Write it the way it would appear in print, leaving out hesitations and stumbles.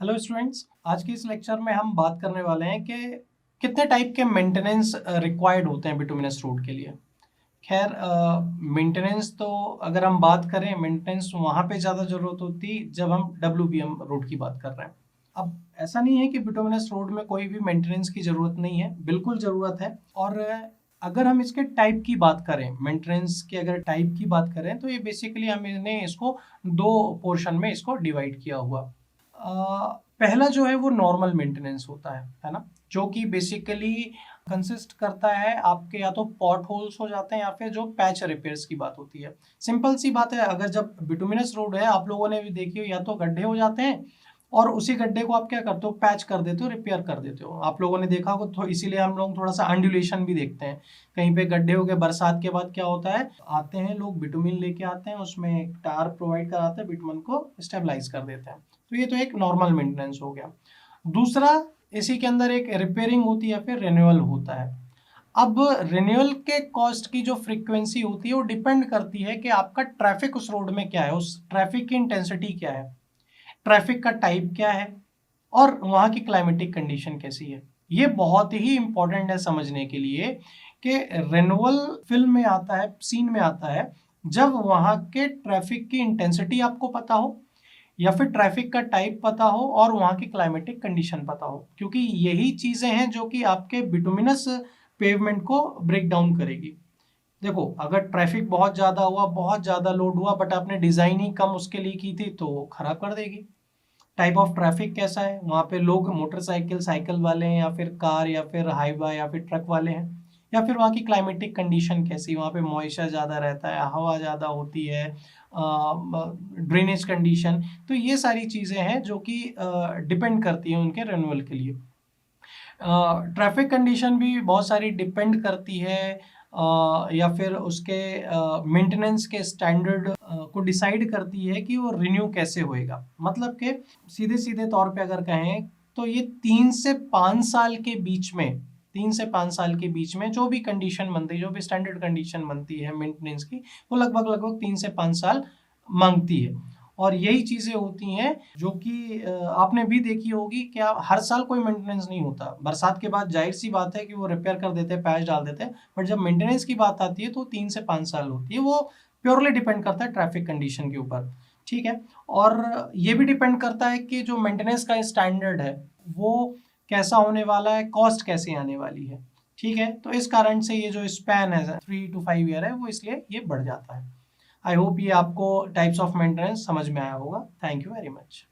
Hello students, आज के इस लेक्चर में हम बात करने वाले हैं कि कितने टाइप के मेंटेनेंस रिक्वायर्ड होते हैं बिटुमिनस रोड के लिए। खैर, मेंटेनेंस तो अगर हम बात करें, मेंटेनेंस वहाँ पे ज़्यादा ज़रूरत होती जब हम WBM रोड की बात कर रहे हैं। अब ऐसा नहीं है कि बिटुमिनस रोड में कोई भी मेंटेनेंस की ज़रूरत नहीं है, बिल्कुल ज़रूरत है। और अगर हम इसके टाइप की बात करें, मेंटेनेंस के अगर टाइप की बात करें, तो ये बेसिकली हमने इसको दो पोर्शन में इसको डिवाइड किया हुआ। पहला जो है वो नॉर्मल मेंटेनेंस होता है ना, जो कि बेसिकली कंसिस्ट करता है आपके या तो पॉट होल्स हो जाते हैं या फिर जो पैच रिपेयर्स की बात होती है। सिंपल सी बात है, अगर जब बिटुमिनस रोड है, आप लोगों ने भी देखी हो, या तो गड्ढे हो जाते हैं और उसी गड्ढे को आप क्या करते हो, पैच कर देते हो, रिपेयर कर देते हो। आप लोगों ने देखा हो तो इसीलिए हम लोग थोड़ा सा अंडुलेशन भी देखते हैं। कहीं पे गड्ढे हो गए, बरसात के बाद क्या होता है, आते हैं लोग बिटुमिन लेके आते हैं, उसमें एक टार प्रोवाइड कराते हैं, बिटुमिन को स्टेबलाइज कर देते हैं। तो ये तो एक नॉर्मल मेंटेनेंस हो गया। दूसरा, इसी के अंदर एक रिपेयरिंग होती है, फिर रिन्यूअल होता है। अब रिन्यूअल के कॉस्ट की जो फ्रीक्वेंसी होती है वो डिपेंड करती है कि आपका ट्रैफिक उस रोड में क्या है, उस ट्रैफिक की इंटेंसिटी क्या है, ट्रैफिक का टाइप क्या है, और वहाँ की क्लाइमेटिक कंडीशन कैसी है। ये बहुत ही इंपॉर्टेंट है समझने के लिए कि रिन्यूअल फिल्म में आता है, सीन में आता है, जब वहाँ के ट्रैफिक की इंटेंसिटी आपको पता हो, या फिर ट्रैफिक का टाइप पता हो, और वहाँ की क्लाइमेटिक कंडीशन पता हो, क्योंकि यही चीज़ें हैं जो कि आपके बिटुमिनस पेवमेंट को ब्रेक डाउन करेगी। देखो, अगर ट्रैफिक बहुत ज़्यादा हुआ, बहुत ज़्यादा लोड हुआ, बट आपने डिज़ाइन ही कम उसके लिए की थी, तो वो खराब कर देगी। टाइप ऑफ ट्रैफिक कैसा है, वहाँ पे लोग मोटरसाइकिल साइकिल वाले हैं, या फिर कार, या फिर हाईवा, या फिर ट्रक वाले हैं, या फिर वहाँ की क्लाइमेटिक कंडीशन कैसी, वहाँ पे मॉइस्चर ज़्यादा रहता है, हवा ज़्यादा होती है, ड्रेनेज कंडीशन। तो ये सारी चीज़ें हैं जो कि डिपेंड करती हैं उनके रिन्यूअल के लिए। ट्रैफिक कंडीशन भी बहुत सारी डिपेंड करती है, या फिर उसके मेंटेनेंस के स्टैंडर्ड को डिसाइड करती है कि वो रिन्यू कैसे होएगा। मतलब कि सीधे सीधे तौर पे अगर कहें तो ये 3 से 5 साल के बीच में, 3 से 5 साल के बीच में जो भी कंडीशन बनती है, जो भी स्टैंडर्ड कंडीशन बनती है मेंटेनेंस की, वो लगभग लगभग 3 से 5 साल मांगती है। और यही चीज़ें होती हैं जो कि आपने भी देखी होगी कि हर साल कोई मेंटेनेंस नहीं होता। बरसात के बाद जाहिर सी बात है कि वो रिपेयर कर देते हैं, पैच डाल देते हैं, बट जब मेंटेनेंस की बात आती है तो 3 से 5 साल होती है। वो प्योरली डिपेंड करता है ट्रैफिक कंडीशन के ऊपर, ठीक है। और ये भी डिपेंड करता है कि जो मेंटेनेंस का स्टैंडर्ड है वो कैसा होने वाला है, कॉस्ट कैसे आने वाली है, ठीक है। तो इस कारण से ये जो स्पैन है 3 to 5 ईयर है, वो इसलिए ये बढ़ जाता है। आई होप ये आपको टाइप्स ऑफ मेंटेनेंस समझ में आया होगा। Thank you very much.